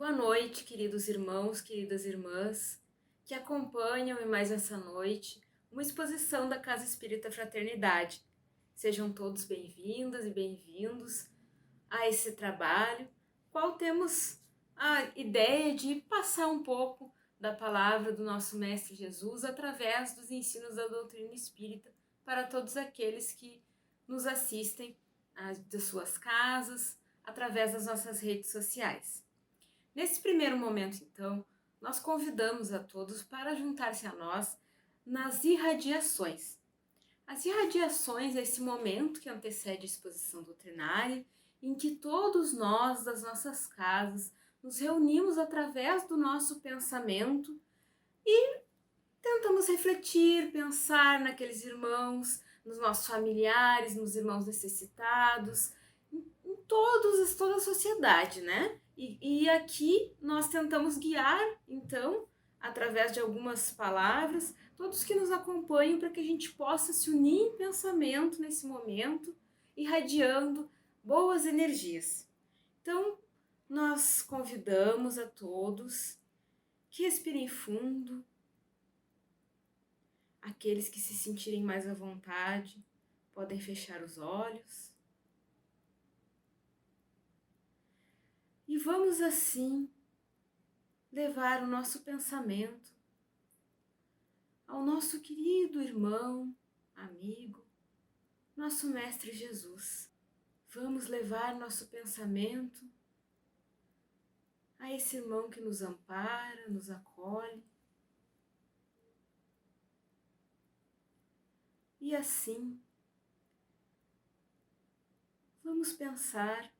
Boa noite, queridos irmãos, queridas irmãs, que acompanham em mais essa noite uma exposição da Casa Espírita Fraternidade. Sejam todos bem-vindas e bem-vindos a esse trabalho, qual temos a ideia de passar um pouco da palavra do nosso Mestre Jesus através dos ensinos da doutrina espírita para todos aqueles que nos assistem das suas casas, através das nossas redes sociais. Nesse primeiro momento, então, nós convidamos a todos para juntar-se a nós nas irradiações. As irradiações é esse momento que antecede a exposição doutrinária, em que todos nós, das nossas casas, nos reunimos através do nosso pensamento e tentamos refletir, pensar naqueles irmãos, nos nossos familiares, nos irmãos necessitados, em toda a sociedade, né? E aqui nós tentamos guiar, então, através de algumas palavras, todos que nos acompanham para que a gente possa se unir em pensamento nesse momento, irradiando boas energias. Então, nós convidamos a todos que respirem fundo, aqueles que se sentirem mais à vontade podem fechar os olhos. E vamos assim levar o nosso pensamento ao nosso querido irmão, amigo, nosso Mestre Jesus. Vamos levar nosso pensamento a esse irmão que nos ampara, nos acolhe. E assim, vamos pensar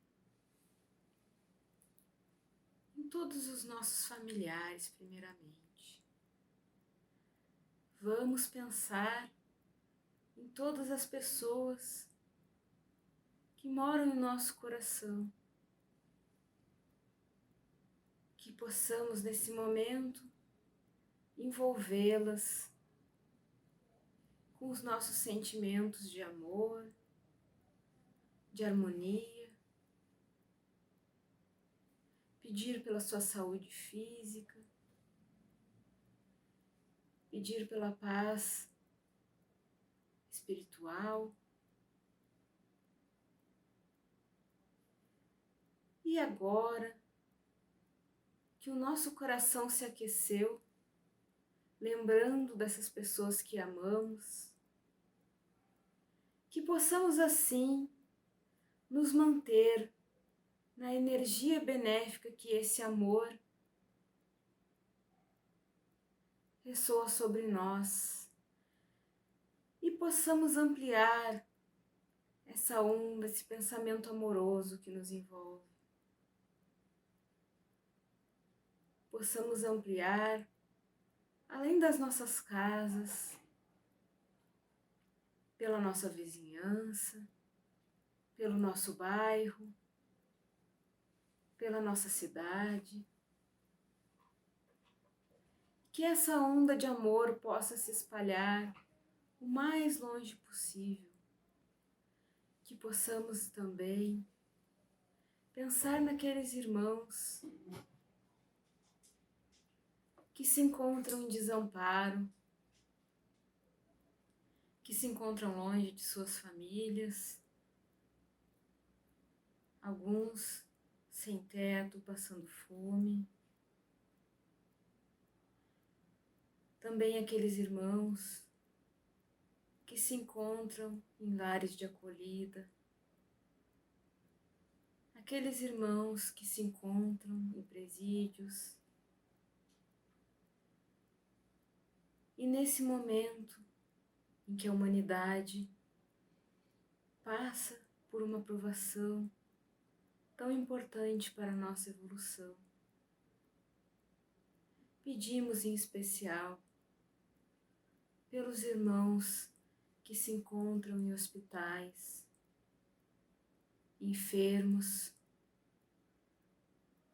em todos os nossos familiares, primeiramente. Vamos pensar em todas as pessoas que moram em nosso coração. Que possamos, nesse momento, envolvê-las com os nossos sentimentos de amor, de harmonia, pedir pela sua saúde física, pedir pela paz espiritual. E agora que o nosso coração se aqueceu, lembrando dessas pessoas que amamos, que possamos assim nos manter na energia benéfica que esse amor ressoa sobre nós e possamos ampliar essa onda, esse pensamento amoroso que nos envolve. Possamos ampliar além das nossas casas, pela nossa vizinhança, pelo nosso bairro, pela nossa cidade. Que essa onda de amor possa se espalhar o mais longe possível. Que possamos também pensar naqueles irmãos que se encontram em desamparo, que se encontram longe de suas famílias, alguns sem teto, passando fome. Também aqueles irmãos que se encontram em lares de acolhida, aqueles irmãos que se encontram em presídios. E nesse momento em que a humanidade passa por uma provação tão importante para a nossa evolução, pedimos em especial pelos irmãos que se encontram em hospitais, enfermos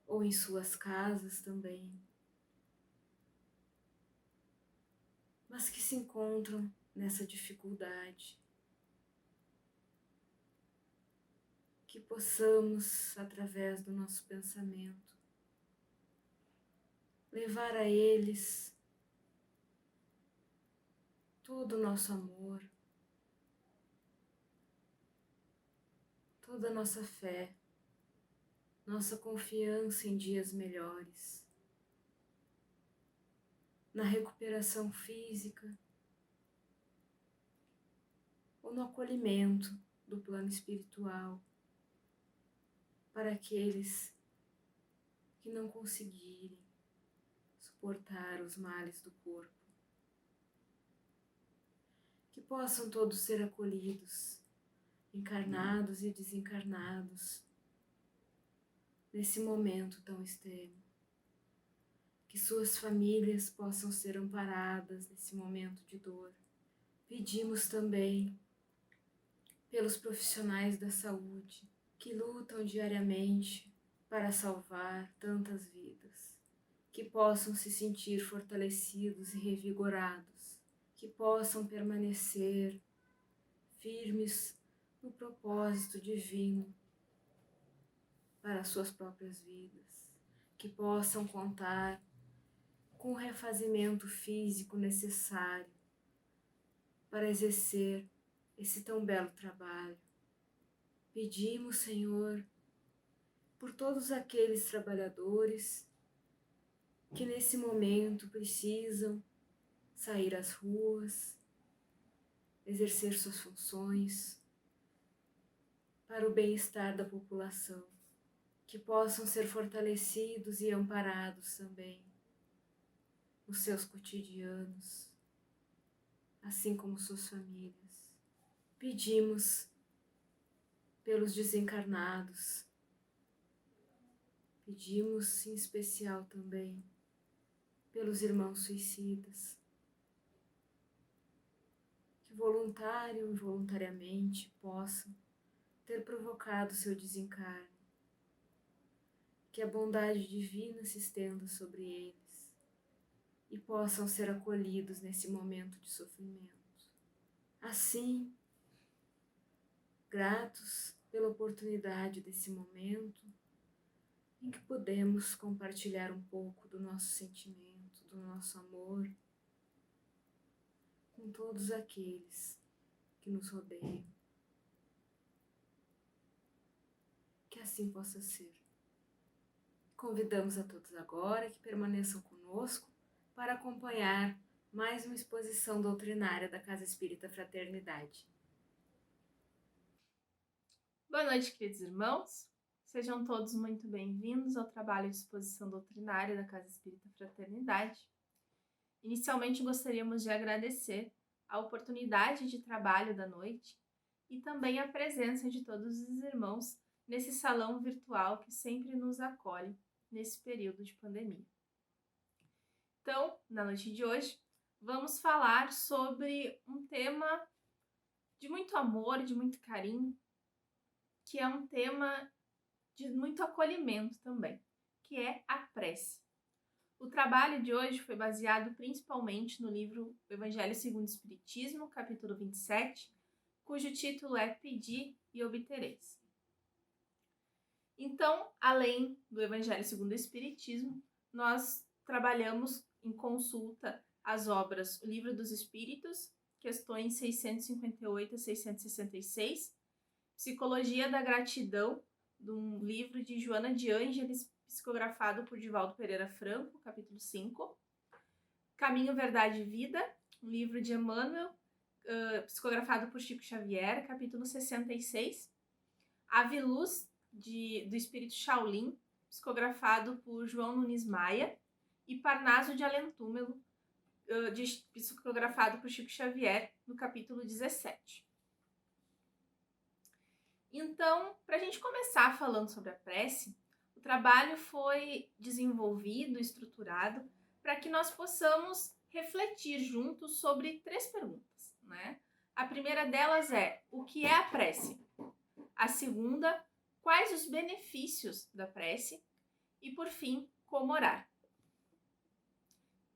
ou em suas casas também, mas que se encontram nessa dificuldade. Que possamos, através do nosso pensamento, levar a eles todo o nosso amor, toda a nossa fé, nossa confiança em dias melhores, na recuperação física ou no acolhimento do plano espiritual para aqueles que não conseguirem suportar os males do corpo. Que possam todos ser acolhidos, encarnados e desencarnados, nesse momento tão extremo. Que suas famílias possam ser amparadas nesse momento de dor. Pedimos também pelos profissionais da saúde que lutam diariamente para salvar tantas vidas, que possam se sentir fortalecidos e revigorados, que possam permanecer firmes no propósito divino para suas próprias vidas, que possam contar com o refazimento físico necessário para exercer esse tão belo trabalho. Pedimos, Senhor, por todos aqueles trabalhadores que nesse momento precisam sair às ruas, exercer suas funções para o bem-estar da população, que possam ser fortalecidos e amparados também nos seus cotidianos, assim como suas famílias. Pedimos pelos desencarnados, pedimos em especial também pelos irmãos suicidas, que voluntário ou involuntariamente possam ter provocado seu desencarne, que a bondade divina se estenda sobre eles e possam ser acolhidos nesse momento de sofrimento. Assim, gratos pela oportunidade desse momento em que podemos compartilhar um pouco do nosso sentimento, do nosso amor com todos aqueles que nos rodeiam. Que assim possa ser. Convidamos a todos agora que permaneçam conosco para acompanhar mais uma exposição doutrinária da Casa Espírita Fraternidade. Boa noite, queridos irmãos. Sejam todos muito bem-vindos ao trabalho de exposição doutrinária da Casa Espírita Fraternidade. Inicialmente, gostaríamos de agradecer a oportunidade de trabalho da noite e também a presença de todos os irmãos nesse salão virtual que sempre nos acolhe nesse período de pandemia. Então, na noite de hoje, vamos falar sobre um tema de muito amor, de muito carinho, que é um tema de muito acolhimento também, que é a prece. O trabalho de hoje foi baseado principalmente no livro Evangelho segundo o Espiritismo, capítulo 27, cujo título é Pedi e Obtereis. Então, além do Evangelho segundo o Espiritismo, nós trabalhamos em consulta as obras O Livro dos Espíritos, questões 658 a 666, Psicologia da Gratidão, de um livro de Joana de Ângeles, psicografado por Divaldo Pereira Franco, capítulo 5. Caminho, Verdade e Vida, um livro de Emmanuel, psicografado por Chico Xavier, capítulo 66. Ave Luz, do Espírito Shaolin, psicografado por João Nunes Maia. E Parnaso de Alentúmelo, psicografado por Chico Xavier, no capítulo 17. Então, para a gente começar falando sobre a prece, o trabalho foi desenvolvido, estruturado, para que nós possamos refletir juntos sobre 3 perguntas, né? A primeira delas é: o que é a prece? A segunda, quais os benefícios da prece? E, por fim, como orar.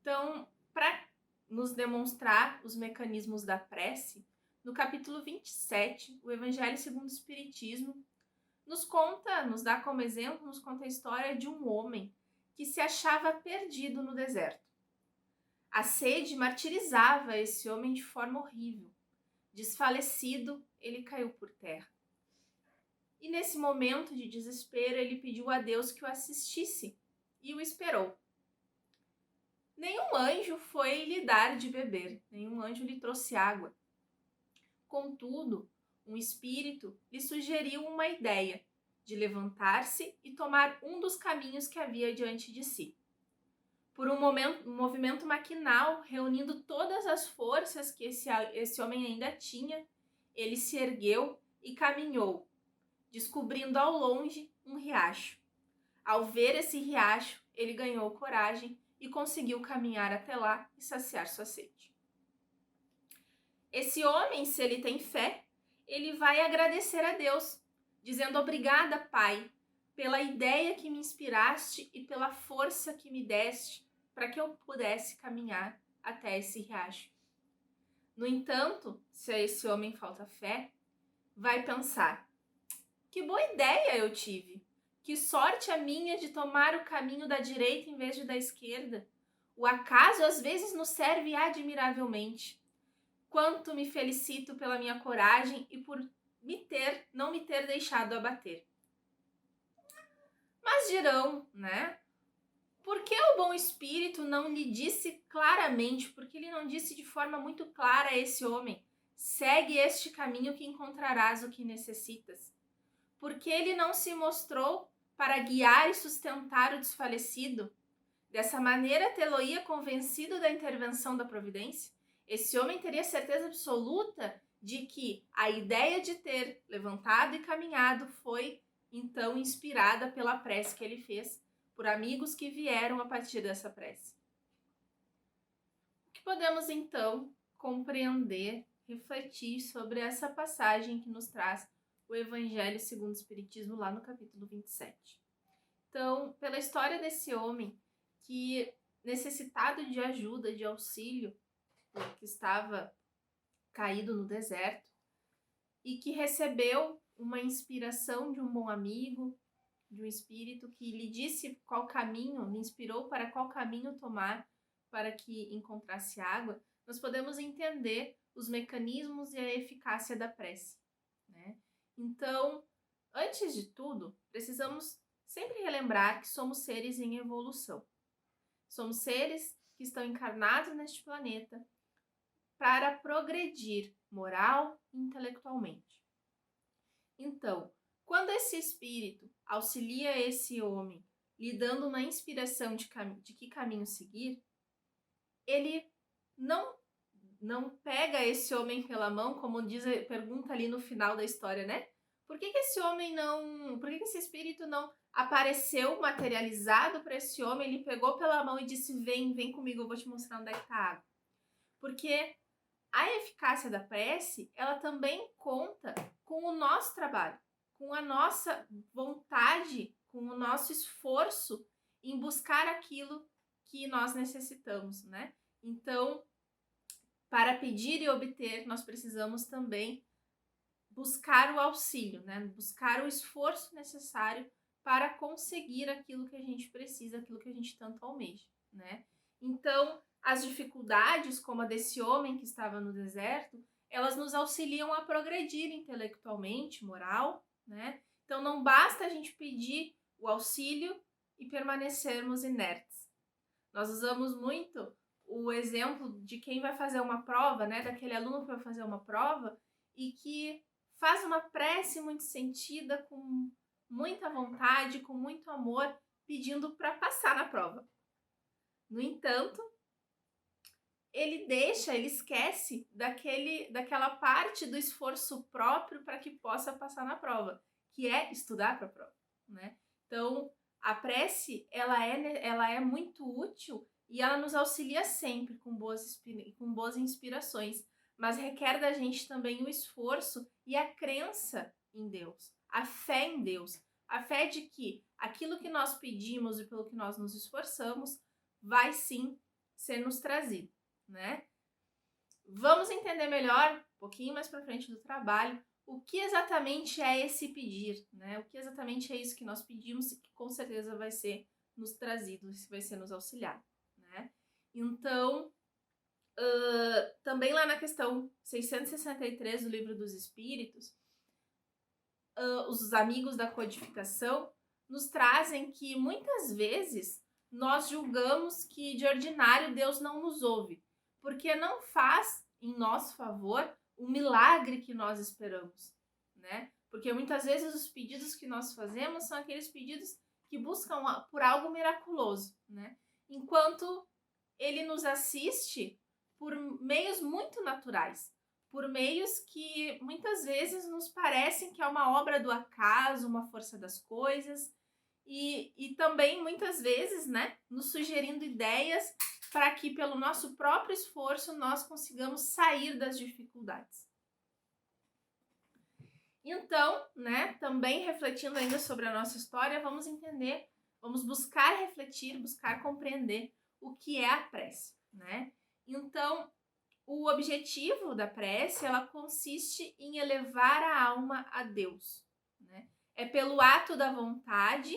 Então, para nos demonstrar os mecanismos da prece, no capítulo 27, o Evangelho segundo o Espiritismo nos dá como exemplo, nos conta a história de um homem que se achava perdido no deserto. A sede martirizava esse homem de forma horrível. Desfalecido, ele caiu por terra. E nesse momento de desespero, ele pediu a Deus que o assistisse e o esperou. Nenhum anjo foi lhe dar de beber, nenhum anjo lhe trouxe água. Contudo, um espírito lhe sugeriu uma ideia de levantar-se e tomar um dos caminhos que havia diante de si. Por um movimento maquinal, reunindo todas as forças que esse homem ainda tinha, ele se ergueu e caminhou, descobrindo ao longe um riacho. Ao ver esse riacho, ele ganhou coragem e conseguiu caminhar até lá e saciar sua sede. Esse homem, se ele tem fé, ele vai agradecer a Deus, dizendo: obrigada, Pai, pela ideia que me inspiraste e pela força que me deste para que eu pudesse caminhar até esse riacho. No entanto, se a esse homem falta fé, vai pensar: que boa ideia eu tive! Que sorte a minha de tomar o caminho da direita em vez de da esquerda! O acaso às vezes nos serve admiravelmente. Quanto me felicito pela minha coragem e por não me ter deixado abater. Mas dirão, né? Por que o bom espírito não lhe disse claramente, porque ele não disse de forma muito clara a esse homem: segue este caminho que encontrarás o que necessitas? Porque ele não se mostrou para guiar e sustentar o desfalecido? Dessa maneira, tê-lo-ia convencido da intervenção da providência? Esse homem teria certeza absoluta de que a ideia de ter levantado e caminhado foi, então, inspirada pela prece que ele fez, por amigos que vieram a partir dessa prece. O que podemos, então, compreender, refletir sobre essa passagem que nos traz o Evangelho segundo o Espiritismo, lá no capítulo 27. Então, pela história desse homem que, necessitado de ajuda, de auxílio, que estava caído no deserto, e que recebeu uma inspiração de um bom amigo, de um espírito que lhe disse qual caminho, lhe inspirou para qual caminho tomar para que encontrasse água, nós podemos entender os mecanismos e a eficácia da prece, né? Então, antes de tudo, precisamos sempre relembrar que somos seres em evolução. Somos seres que estão encarnados neste planeta para progredir moral e intelectualmente. Então, quando esse espírito auxilia esse homem, lhe dando uma inspiração de que caminho seguir, ele não pega esse homem pela mão, como pergunta ali no final da história, né? Por que esse espírito não apareceu materializado para esse homem? Ele pegou pela mão e disse: vem comigo, eu vou te mostrar onde é que tá a água. Porque a eficácia da prece, ela também conta com o nosso trabalho, com a nossa vontade, com o nosso esforço em buscar aquilo que nós necessitamos, né? Então, para pedir e obter, nós precisamos também buscar o auxílio, né? Buscar o esforço necessário para conseguir aquilo que a gente precisa, aquilo que a gente tanto almeja, né? Então, as dificuldades, como a desse homem que estava no deserto, elas nos auxiliam a progredir intelectualmente, moral, né? Então, não basta a gente pedir o auxílio e permanecermos inertes. Nós usamos muito o exemplo de quem vai fazer uma prova, né? Daquele aluno que vai fazer uma prova e que faz uma prece muito sentida, com muita vontade, com muito amor, pedindo para passar na prova. No entanto, ele esquece daquela parte do esforço próprio para que possa passar na prova, que é estudar para a prova, né? Então, a prece, ela é muito útil e ela nos auxilia sempre com boas inspirações, mas requer da gente também o esforço e a crença em Deus, a fé em Deus, a fé de que aquilo que nós pedimos e pelo que nós nos esforçamos vai sim ser nos trazido, né? Vamos entender melhor, um pouquinho mais para frente do trabalho, o que exatamente é esse pedir, né? O que exatamente é isso que nós pedimos e que com certeza vai ser nos trazido, vai ser nos auxiliado, né? Então, também lá na questão 663 do Livro dos Espíritos, os amigos da codificação nos trazem que muitas vezes nós julgamos que de ordinário Deus não nos ouve, porque não faz em nosso favor o milagre que nós esperamos, né? Porque muitas vezes os pedidos que nós fazemos são aqueles pedidos que buscam por algo miraculoso, né? Enquanto ele nos assiste por meios muito naturais, por meios que muitas vezes nos parecem que é uma obra do acaso, uma força das coisas, e também muitas vezes, né, nos sugerindo ideias para que pelo nosso próprio esforço nós consigamos sair das dificuldades. Então, né, também refletindo ainda sobre a nossa história, vamos entender, vamos buscar refletir, buscar compreender o que é a prece, né? Então, o objetivo da prece, ela consiste em elevar a alma a Deus, né? É pelo ato da vontade,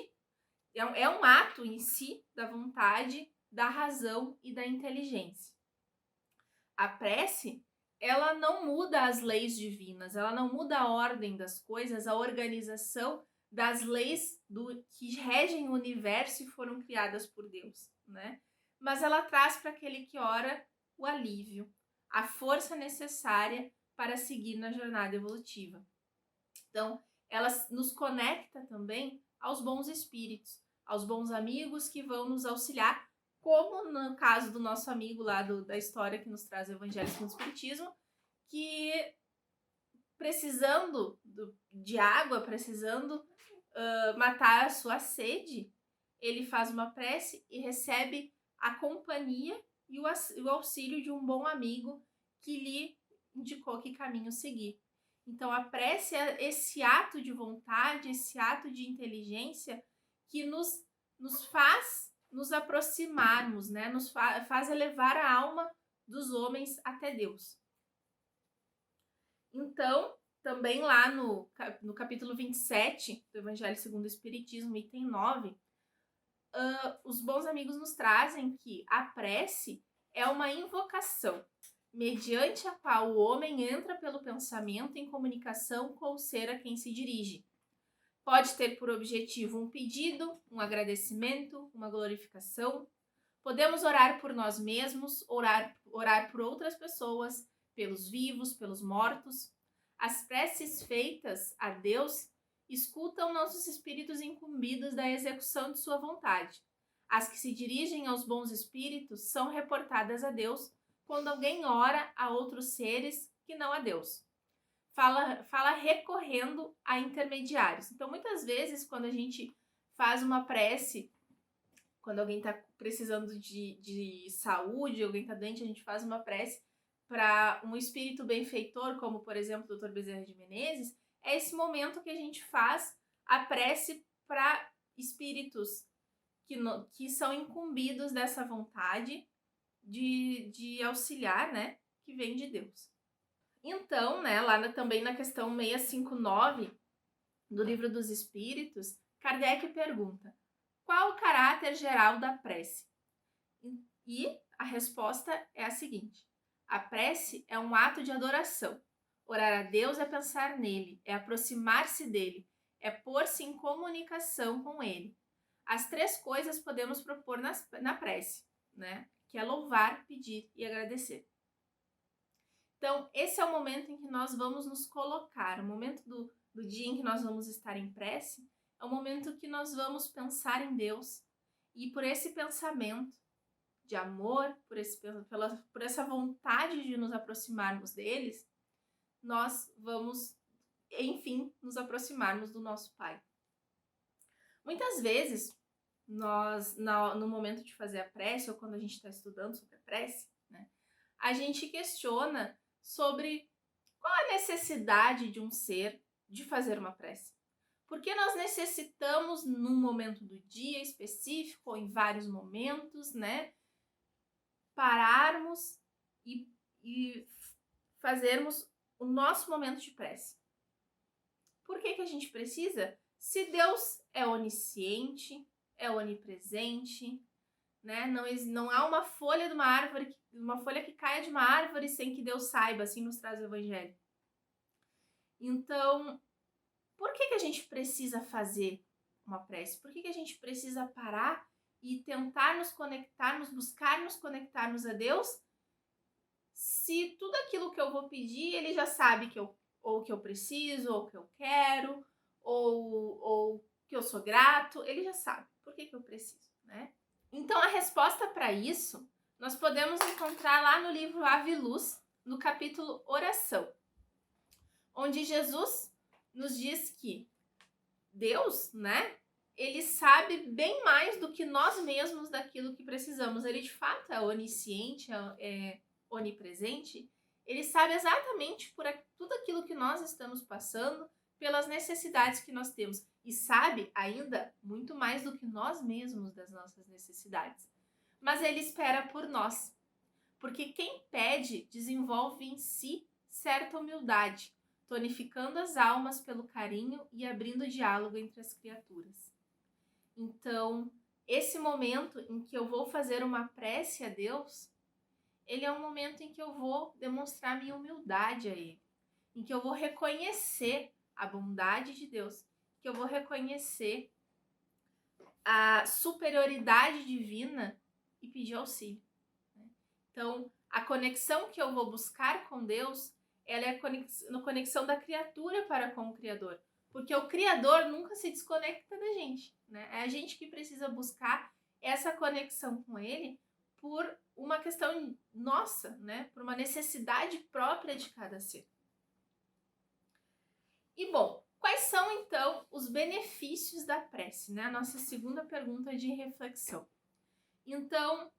é um ato em si da vontade, da razão e da inteligência. A prece, ela não muda as leis divinas, ela não muda a ordem das coisas, a organização das leis que regem o universo e foram criadas por Deus, né? Mas ela traz para aquele que ora o alívio, a força necessária para seguir na jornada evolutiva. Então, ela nos conecta também aos bons espíritos, aos bons amigos que vão nos auxiliar, como no caso do nosso amigo lá da história que nos traz o Evangelho segundo o Espiritismo, que precisando de água, precisando matar a sua sede, ele faz uma prece e recebe a companhia e o auxílio de um bom amigo que lhe indicou que caminho seguir. Então, a prece é esse ato de vontade, esse ato de inteligência que nos faz nos aproximarmos, né? Nos faz elevar a alma dos homens até Deus. Então, também lá no capítulo 27 do Evangelho segundo o Espiritismo, item 9, os bons amigos nos trazem que a prece é uma invocação, mediante a qual o homem entra pelo pensamento em comunicação com o ser a quem se dirige. Pode ter por objetivo um pedido, um agradecimento, uma glorificação. Podemos orar por nós mesmos, orar por outras pessoas, pelos vivos, pelos mortos. As preces feitas a Deus escutam nossos espíritos incumbidos da execução de sua vontade. As que se dirigem aos bons espíritos são reportadas a Deus quando alguém ora a outros seres que não a Deus. Fala recorrendo a intermediários. Então, muitas vezes, quando a gente faz uma prece, quando alguém está precisando de saúde, alguém está doente, a gente faz uma prece para um espírito benfeitor, como, por exemplo, o Dr. Bezerra de Menezes, é esse momento que a gente faz a prece para espíritos que são incumbidos dessa vontade de auxiliar, né, que vem de Deus. Então, né, lá também na questão 659 do Livro dos Espíritos, Kardec pergunta: qual o caráter geral da prece? E a resposta é a seguinte: a prece é um ato de adoração. Orar a Deus é pensar nele, é aproximar-se dele, é pôr-se em comunicação com ele. As três coisas podemos propor na prece, né? Que é louvar, pedir e agradecer. Então, esse é o momento em que nós vamos nos colocar, o momento do dia em que nós vamos estar em prece, é o momento que nós vamos pensar em Deus e por esse pensamento de amor, por essa vontade de nos aproximarmos deles, nós vamos, enfim, nos aproximarmos do nosso Pai. Muitas vezes, nós, no momento de fazer a prece, ou quando a gente está estudando sobre a prece, né, a gente questiona sobre qual a necessidade de um ser de fazer uma prece. Porque nós necessitamos, num momento do dia específico, ou em vários momentos, né, pararmos e fazermos o nosso momento de prece. Por que a gente precisa? Se Deus é onisciente, é onipresente, né? Não há uma folha de uma folha que caia de uma árvore sem que Deus saiba, assim nos traz o Evangelho. Então, por que a gente precisa fazer uma prece? Por que a gente precisa parar e tentar nos conectarmos, buscar nos conectarmos a Deus, se tudo aquilo que eu vou pedir, ele já sabe que eu preciso, ou que eu quero, ou que eu sou grato, ele já sabe. Por que eu preciso, né? Então, a resposta para isso, nós podemos encontrar lá no livro Ave Luz, no capítulo Oração, onde Jesus nos diz que Deus, né, ele sabe bem mais do que nós mesmos daquilo que precisamos. Ele, de fato, é onisciente, é onipresente. Ele sabe exatamente por tudo aquilo que nós estamos passando, pelas necessidades que nós temos. E sabe ainda muito mais do que nós mesmos das nossas necessidades. Mas ele espera por nós. Porque quem pede desenvolve em si certa humildade, tonificando as almas pelo carinho e abrindo diálogo entre as criaturas. Então, esse momento em que eu vou fazer uma prece a Deus, ele é um momento em que eu vou demonstrar minha humildade a Ele, em que eu vou reconhecer a bondade de Deus, que eu vou reconhecer a superioridade divina e pedir auxílio. Então, a conexão que eu vou buscar com Deus, ela é a conexão da criatura para com o Criador. Porque o Criador nunca se desconecta da gente, né? É a gente que precisa buscar essa conexão com Ele por uma questão nossa, né? Por uma necessidade própria de cada ser. E bom, quais são então os benefícios da prece, né? A nossa segunda pergunta de reflexão. Então,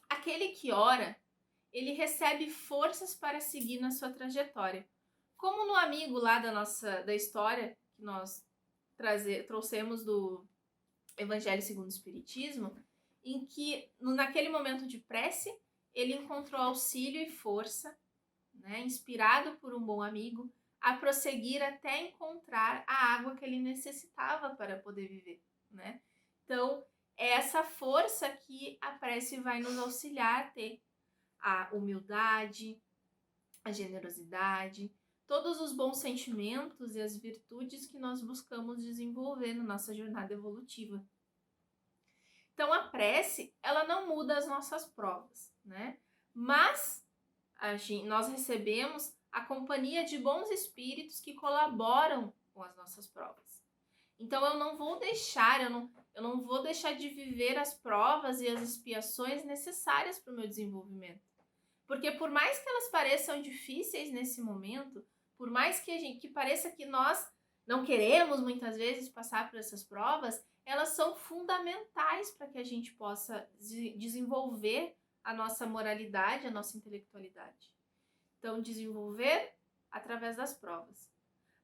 aquele que ora, ele recebe forças para seguir na sua trajetória. Como no amigo lá da história que nós trouxemos do Evangelho segundo o Espiritismo, em que naquele momento de prece, ele encontrou auxílio e força, né, inspirado por um bom amigo, a prosseguir até encontrar a água que ele necessitava para poder viver, né? Então, é essa força que a prece vai nos auxiliar a ter. A humildade, a generosidade, todos os bons sentimentos e as virtudes que nós buscamos desenvolver na nossa jornada evolutiva. Então, a prece, ela não muda as nossas provas, né? Mas nós recebemos a companhia de bons espíritos que colaboram com as nossas provas. Então, eu não vou deixar de viver as provas e as expiações necessárias para o meu desenvolvimento. Porque por mais que elas pareçam difíceis nesse momento, por mais que pareça que nós não queremos muitas vezes passar por essas provas, elas são fundamentais para que a gente possa desenvolver a nossa moralidade, a nossa intelectualidade. Então, desenvolver através das provas.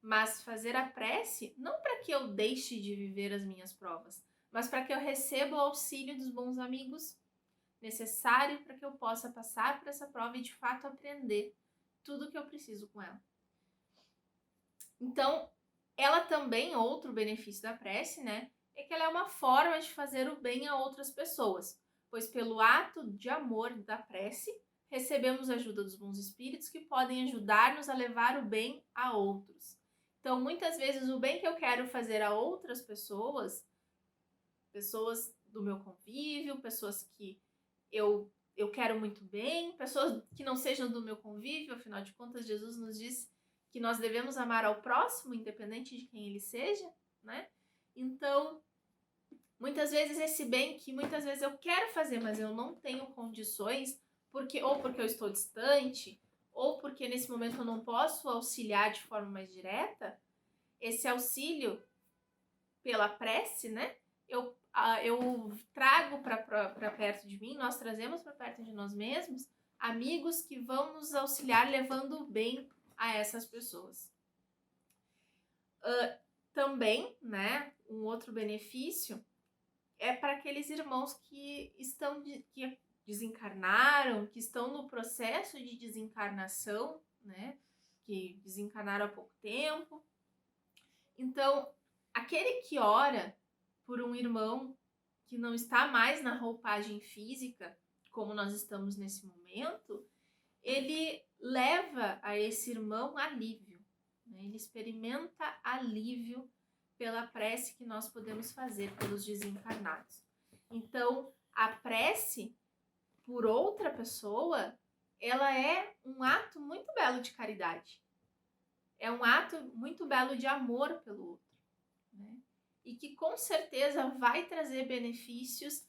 Mas fazer a prece não para que eu deixe de viver as minhas provas, mas para que eu receba o auxílio dos bons amigos necessário para que eu possa passar por essa prova e de fato aprender tudo o que eu preciso com ela. Então, ela também, outro benefício da prece, né, é que ela é uma forma de fazer o bem a outras pessoas, pois pelo ato de amor da prece, recebemos a ajuda dos bons espíritos que podem ajudar-nos a levar o bem a outros. Então, muitas vezes, o bem que eu quero fazer a outras pessoas do meu convívio, pessoas que eu quero muito bem, pessoas que não sejam do meu convívio, afinal de contas, Jesus nos diz que nós devemos amar ao próximo, independente de quem ele seja, né? Então, muitas vezes esse bem que muitas vezes eu quero fazer, mas eu não tenho condições, ou porque eu estou distante, ou porque nesse momento eu não posso auxiliar de forma mais direta, esse auxílio pela prece, né? Eu trago para perto de mim, nós trazemos para perto de nós mesmos amigos que vão nos auxiliar levando o bem a essas pessoas. Também, né, um outro benefício é para aqueles irmãos que desencarnaram, que estão no processo de desencarnação, né, que desencarnaram há pouco tempo. Então, aquele que ora por um irmão que não está mais na roupagem física, como nós estamos nesse momento, ele leva a esse irmão alívio, né? Ele experimenta alívio pela prece que nós podemos fazer pelos desencarnados. Então, a prece por outra pessoa, ela é um ato muito belo de caridade. É um ato muito belo de amor pelo outro, né? E que com certeza vai trazer benefícios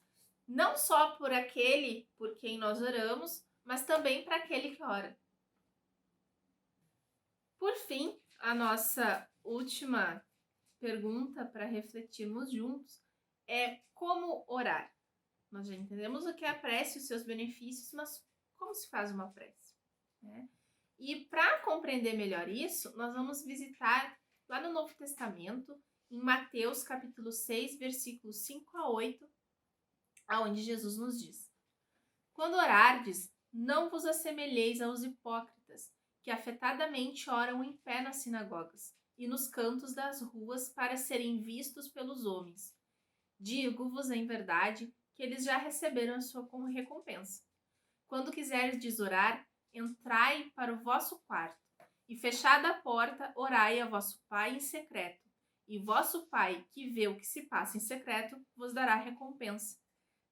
não só por aquele por quem nós oramos, mas também para aquele que ora. Por fim, a nossa última pergunta para refletirmos juntos é como orar. Nós já entendemos o que é a prece e os seus benefícios, mas como se faz uma prece, né? E para compreender melhor isso, nós vamos visitar lá no Novo Testamento, em Mateus capítulo 6, versículos 5 a 8, aonde Jesus nos diz: quando orardes, não vos assemelheis aos hipócritas, que afetadamente oram em pé nas sinagogas e nos cantos das ruas para serem vistos pelos homens. Digo-vos em verdade que eles já receberam a sua recompensa. Quando quiserdes orar, entrai para o vosso quarto, e fechada a porta, orai a vosso Pai em secreto, e vosso Pai, que vê o que se passa em secreto, vos dará recompensa.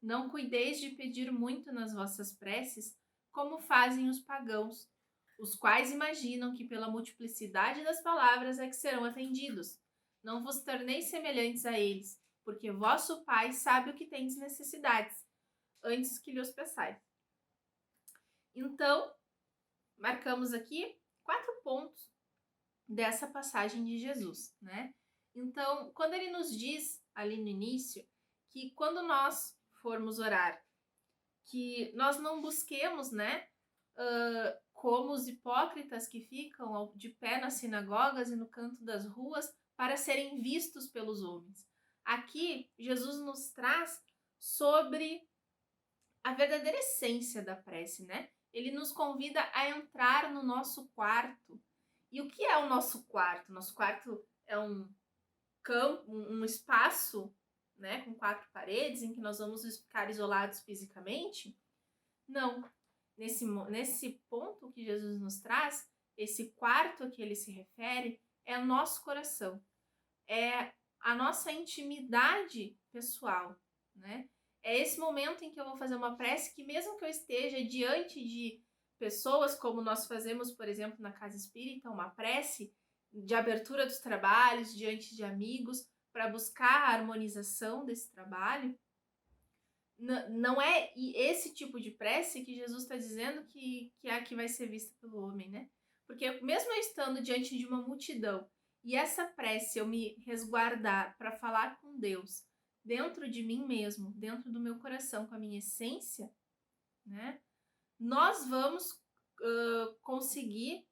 Não cuideis de pedir muito nas vossas preces, como fazem os pagãos, os quais imaginam que pela multiplicidade das palavras é que serão atendidos. Não vos torneis semelhantes a eles, porque vosso Pai sabe o que tendes necessidades, antes que lhes peçais. Então, marcamos aqui 4 pontos dessa passagem de Jesus, né? Então, quando ele nos diz ali no início que quando nós formos orar, que nós não busquemos, né, como os hipócritas que ficam de pé nas sinagogas e no canto das ruas para serem vistos pelos homens. Aqui, Jesus nos traz sobre a verdadeira essência da prece, né? Ele nos convida a entrar no nosso quarto. E o que é o nosso quarto? Nosso quarto é um campo, um espaço, né, com 4 paredes em que nós vamos ficar isolados fisicamente? Não. Nesse ponto que Jesus nos traz, esse quarto a que ele se refere é o nosso coração. É a nossa intimidade pessoal, né? É esse momento em que eu vou fazer uma prece que, mesmo que eu esteja diante de pessoas, como nós fazemos, por exemplo, na Casa Espírita, uma prece de abertura dos trabalhos, diante de amigos, para buscar a harmonização desse trabalho, não é esse tipo de prece que Jesus está dizendo que é a que vai ser vista pelo homem, né? Porque mesmo eu estando diante de uma multidão e essa prece eu me resguardar para falar com Deus dentro de mim mesmo, dentro do meu coração, com a minha essência, né? Nós vamos conseguir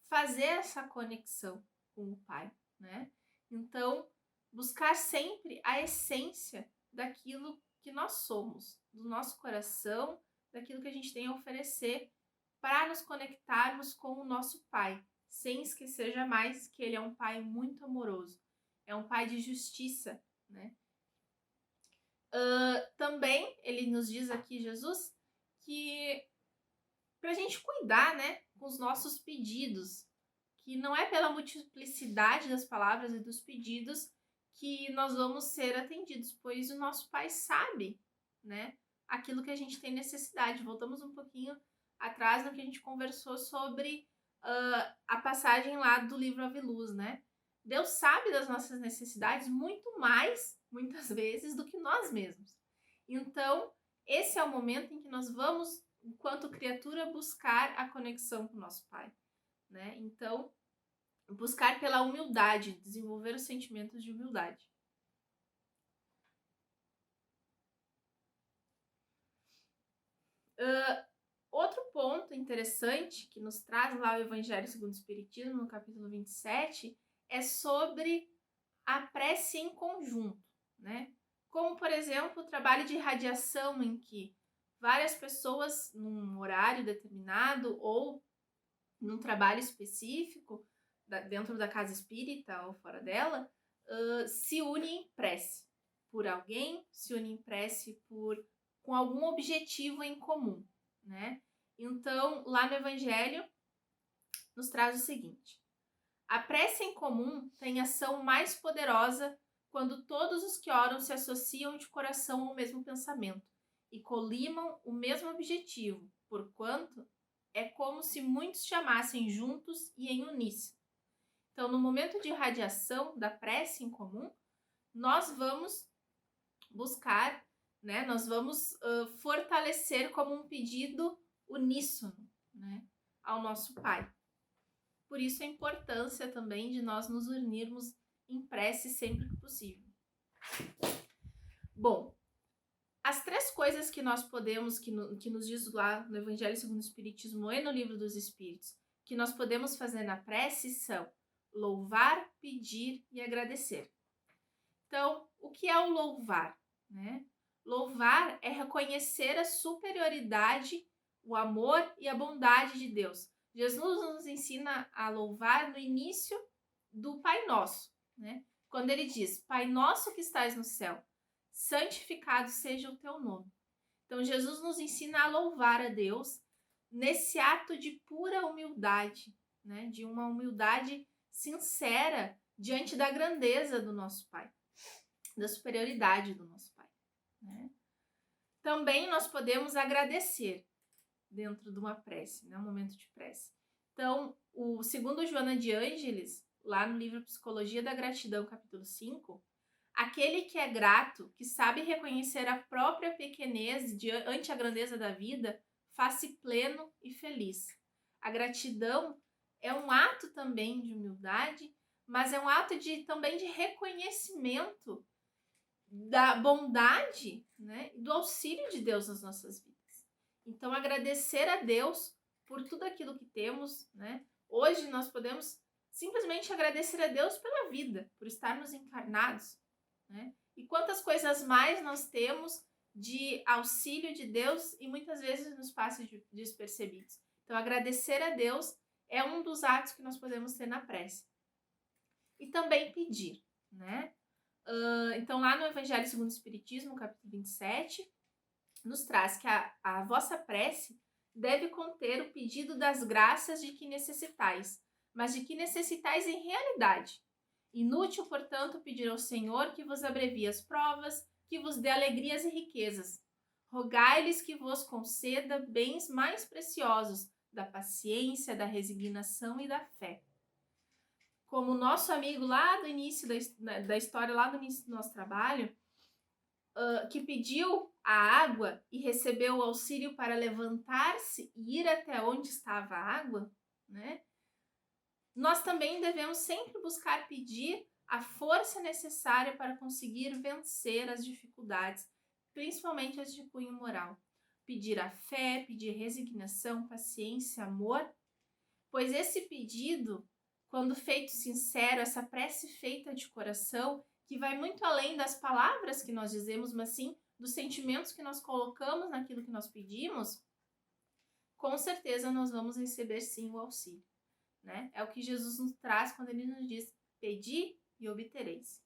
fazer essa conexão com o Pai, né? Então, buscar sempre a essência daquilo que nós somos, do nosso coração, daquilo que a gente tem a oferecer para nos conectarmos com o nosso Pai, sem esquecer jamais que Ele é um Pai muito amoroso, é um Pai de justiça, né? Também Ele nos diz aqui, Jesus, que para a gente cuidar, né, com os nossos pedidos, que não é pela multiplicidade das palavras e dos pedidos que nós vamos ser atendidos, pois o nosso Pai sabe, né, aquilo que a gente tem necessidade. Voltamos um pouquinho atrás no que a gente conversou sobre a passagem lá do livro Ave Luz, né? Deus sabe das nossas necessidades muito mais, muitas vezes, do que nós mesmos. Então, esse é o momento em que nós vamos, enquanto criatura, buscar a conexão com o nosso Pai, né? Então, buscar pela humildade, desenvolver os sentimentos de humildade. Outro ponto interessante que nos traz lá o Evangelho segundo o Espiritismo, no capítulo 27, é sobre a prece em conjunto, né? Como, por exemplo, o trabalho de irradiação em que várias pessoas, num horário determinado ou num trabalho específico, dentro da casa espírita ou fora dela, se unem em prece, por alguém, se une em prece com algum objetivo em comum, né? Então, lá no Evangelho, nos traz o seguinte: a prece em comum tem ação mais poderosa quando todos os que oram se associam de coração ao mesmo pensamento e colimam o mesmo objetivo, porquanto é como se muitos chamassem juntos e em uníssono. Então, no momento de irradiação da prece em comum, nós vamos buscar, né? Nós vamos fortalecer como um pedido uníssono, né, ao nosso Pai. Por isso a importância também de nós nos unirmos em prece sempre que possível. Bom, as 3 coisas que nós podemos, que nos diz lá no Evangelho segundo o Espiritismo e no Livro dos Espíritos, que nós podemos fazer na prece são louvar, pedir e agradecer. Então, o que é o louvar, né? Louvar é reconhecer a superioridade, o amor e a bondade de Deus. Jesus nos ensina a louvar no início do Pai Nosso, né? Quando ele diz: Pai nosso que estás no céu, santificado seja o teu nome. Então, Jesus nos ensina a louvar a Deus nesse ato de pura humildade, né? De uma humildade sincera diante da grandeza do nosso Pai, da superioridade do nosso Pai, né? Também nós podemos agradecer dentro de uma prece, né? Um momento de prece. Então, segundo Joana de Ângeles, lá no livro Psicologia da Gratidão, capítulo 5, aquele que é grato, que sabe reconhecer a própria pequenez ante a grandeza da vida, faz-se pleno e feliz. A gratidão é um ato também de humildade, mas é um ato também de reconhecimento da bondade, né, e do auxílio de Deus nas nossas vidas. Então, agradecer a Deus por tudo aquilo que temos, né? Hoje nós podemos simplesmente agradecer a Deus pela vida, por estarmos encarnados, né? E quantas coisas mais nós temos de auxílio de Deus e muitas vezes nos passa despercebidos. Então, agradecer a Deus é um dos atos que nós podemos ter na prece. E também pedir, né? Então, lá no Evangelho segundo o Espiritismo, capítulo 27, nos traz que a vossa prece deve conter o pedido das graças de que necessitais, mas de que necessitais em realidade. Inútil, portanto, pedir ao Senhor que vos abrevie as provas, que vos dê alegrias e riquezas. Rogai-lhes que vos conceda bens mais preciosos, da paciência, da resignação e da fé. Como o nosso amigo lá do início da história, lá do início do nosso trabalho, que pediu a água e recebeu o auxílio para levantar-se e ir até onde estava a água, né? Nós também devemos sempre buscar pedir a força necessária para conseguir vencer as dificuldades, principalmente as de cunho moral. Pedir a fé, pedir resignação, paciência, amor, pois esse pedido, quando feito sincero, essa prece feita de coração, que vai muito além das palavras que nós dizemos, mas sim dos sentimentos que nós colocamos naquilo que nós pedimos, com certeza nós vamos receber sim o auxílio, né? É o que Jesus nos traz quando ele nos diz: pedi e obtereis.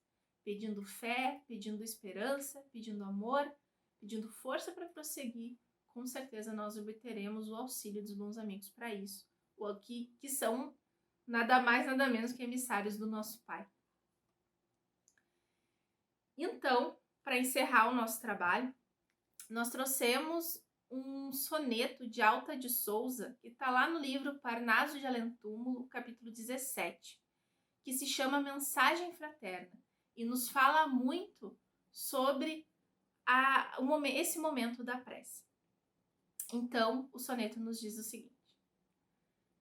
Pedindo fé, pedindo esperança, pedindo amor, pedindo força para prosseguir, com certeza nós obteremos o auxílio dos bons amigos para isso, que são nada mais, nada menos que emissários do nosso Pai. Então, para encerrar o nosso trabalho, nós trouxemos um soneto de Alta de Souza, que está lá no livro Parnaso de Além Túmulo, capítulo 17, que se chama Mensagem Fraterna, e nos fala muito sobre esse momento da prece. Então, o soneto nos diz o seguinte: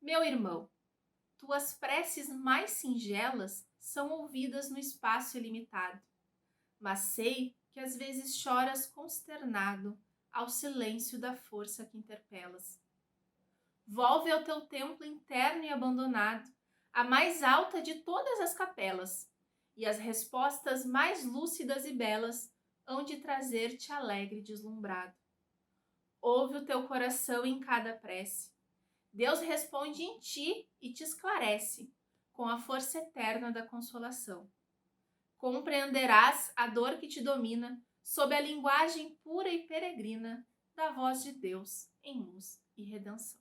meu irmão, tuas preces mais singelas são ouvidas no espaço ilimitado, mas sei que às vezes choras consternado ao silêncio da força que interpelas. Volve ao teu templo interno e abandonado, a mais alta de todas as capelas, e as respostas mais lúcidas e belas hão de trazer-te alegre e deslumbrado. Ouve o teu coração em cada prece. Deus responde em ti e te esclarece, com a força eterna da consolação. compreenderás a dor que te domina sob a linguagem pura e peregrina da voz de Deus em luz e redenção.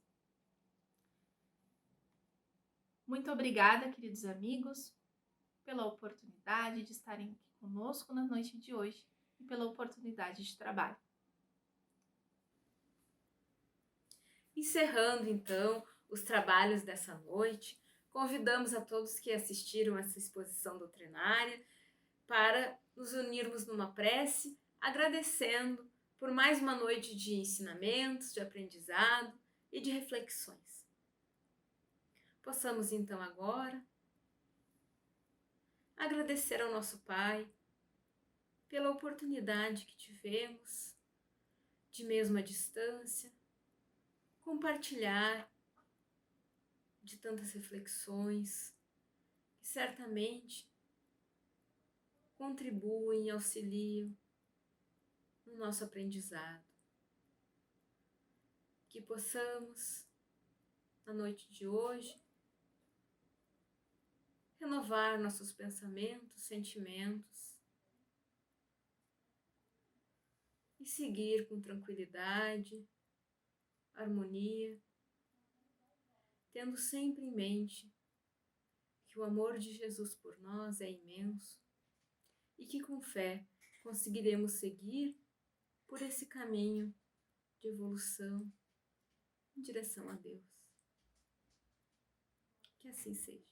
Muito obrigada, queridos amigos, pela oportunidade de estarem aqui conosco na noite de hoje e pela oportunidade de trabalho. Encerrando, então, os trabalhos dessa noite, convidamos a todos que assistiram essa exposição doutrinária para nos unirmos numa prece, agradecendo por mais uma noite de ensinamentos, de aprendizado e de reflexões. Possamos, então, agora agradecer ao nosso Pai pela oportunidade que tivemos de, mesmo à distância, compartilhar de tantas reflexões que certamente contribuem e auxiliam no nosso aprendizado. Que possamos, na noite de hoje, renovar nossos pensamentos, sentimentos e seguir com tranquilidade, harmonia, tendo sempre em mente que o amor de Jesus por nós é imenso e que com fé conseguiremos seguir por esse caminho de evolução em direção a Deus. Que assim seja.